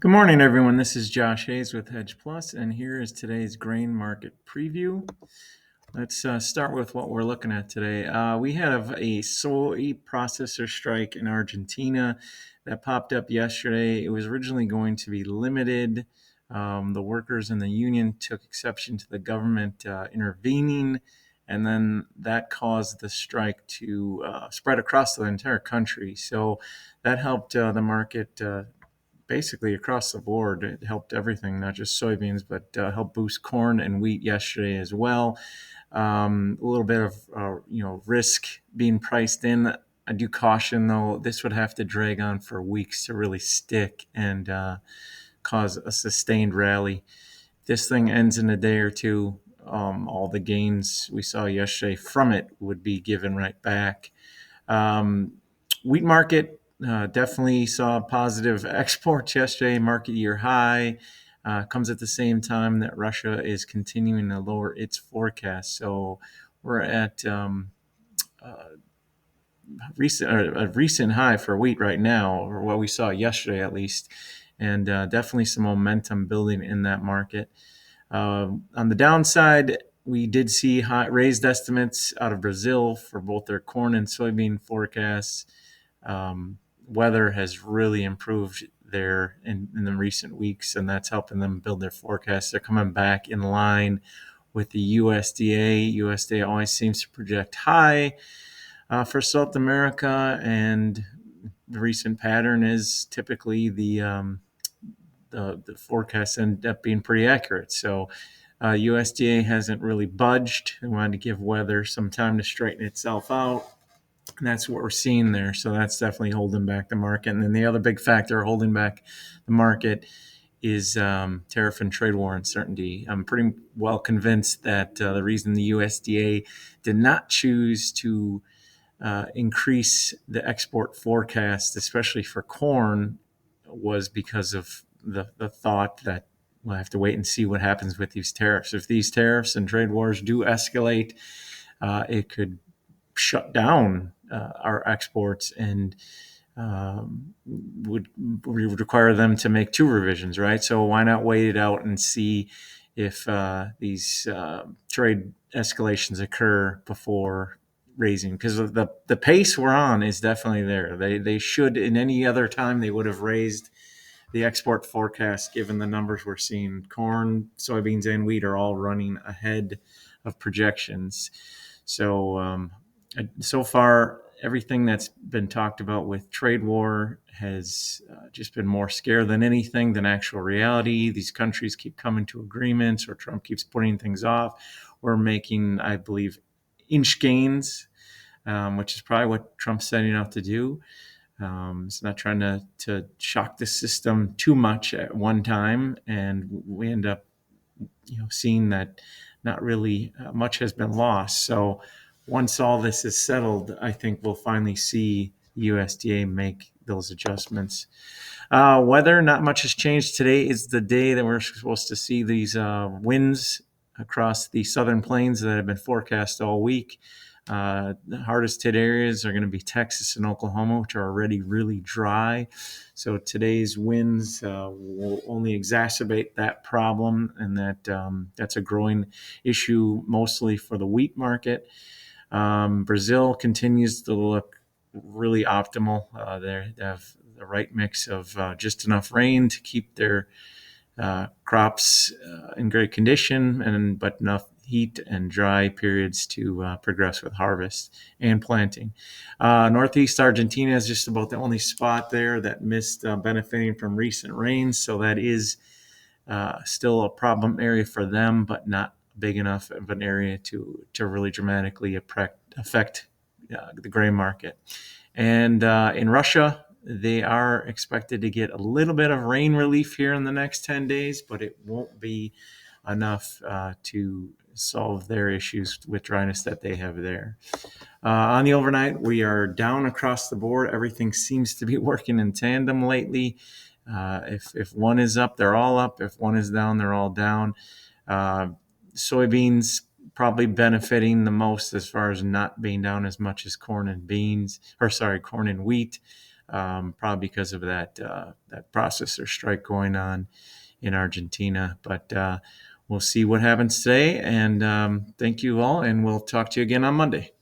Good morning, everyone. This is Josh Hayes with Hedge Plus, and here is today's grain market preview. Let's start with what we're looking at today. We have a soy processor strike in Argentina that popped up yesterday. It was originally going to be limited. The workers and the union took exception to the government intervening, and then that caused the strike to spread across the entire country. So that helped the market basically across the board. It helped everything, not just soybeans, but helped boost corn and wheat yesterday as well. A little bit of risk being priced in. I do caution though, this would have to drag on for weeks to really stick and cause a sustained rally. If this thing ends in a day or two, all the gains we saw yesterday from it would be given right back. Um, Wheat market definitely saw positive exports yesterday, market year high. Comes at the same time that Russia is continuing to lower its forecast. So we're at a recent high for wheat right now, or what we saw yesterday at least, and definitely some momentum building in that market. On the downside, we did see raised estimates out of Brazil for both their corn and soybean forecasts. Weather has really improved there in the recent weeks, and that's helping them build their forecasts. They're coming back in line with the USDA. USDA always seems to project high for South America, and the recent pattern is typically the forecasts end up being pretty accurate. So USDA hasn't really budged. They wanted to give weather some time to straighten itself out. And that's what we're seeing there. So that's definitely holding back the market. And then the other big factor holding back the market is tariff and trade war uncertainty. I'm pretty well convinced that the reason the USDA did not choose to increase the export forecast, especially for corn, was because of the thought that we'll have to wait and see what happens with these tariffs. If these tariffs and trade wars do escalate, it could shut down our exports and we would require them to make two revisions, right? So why not wait it out and see if these trade escalations occur before raising? Because the pace we're on is definitely there. They should, in any other time, they would have raised the export forecast given the numbers we're seeing. Corn, soybeans, and wheat are all running ahead of projections. So far, everything that's been talked about with trade war has just been more scare than anything than actual reality. These countries keep coming to agreements, or Trump keeps putting things off. We're making, I believe, inch gains, which is probably what Trump's setting out to do. It's not trying to shock the system too much at one time, and we end up, seeing that not really much has been lost. So once all this is settled, I think we'll finally see USDA make those adjustments. Weather, not much has changed. Today is the day that we're supposed to see these winds across the southern plains that have been forecast all week. The hardest hit areas are going to be Texas and Oklahoma, which are already really dry. So today's winds will only exacerbate that problem, and that's a growing issue mostly for the wheat market. Brazil continues to look really optimal. They have the right mix of just enough rain to keep their crops in great condition, but enough heat and dry periods to progress with harvest and planting. Northeast Argentina is just about the only spot there that missed benefiting from recent rains, so that is still a problem area for them, but not big enough of an area to really dramatically affect the grain market. And in Russia, they are expected to get a little bit of rain relief here in the next 10 days, but it won't be enough to solve their issues with dryness that they have there. On the overnight, we are down across the board. Everything seems to be working in tandem lately. If one is up, they're all up. If one is down, they're all down. Soybeans probably benefiting the most as far as not being down as much as corn and wheat. probably because of that processor strike going on in Argentina. But we'll see what happens today. And thank you all, and we'll talk to you again on Monday.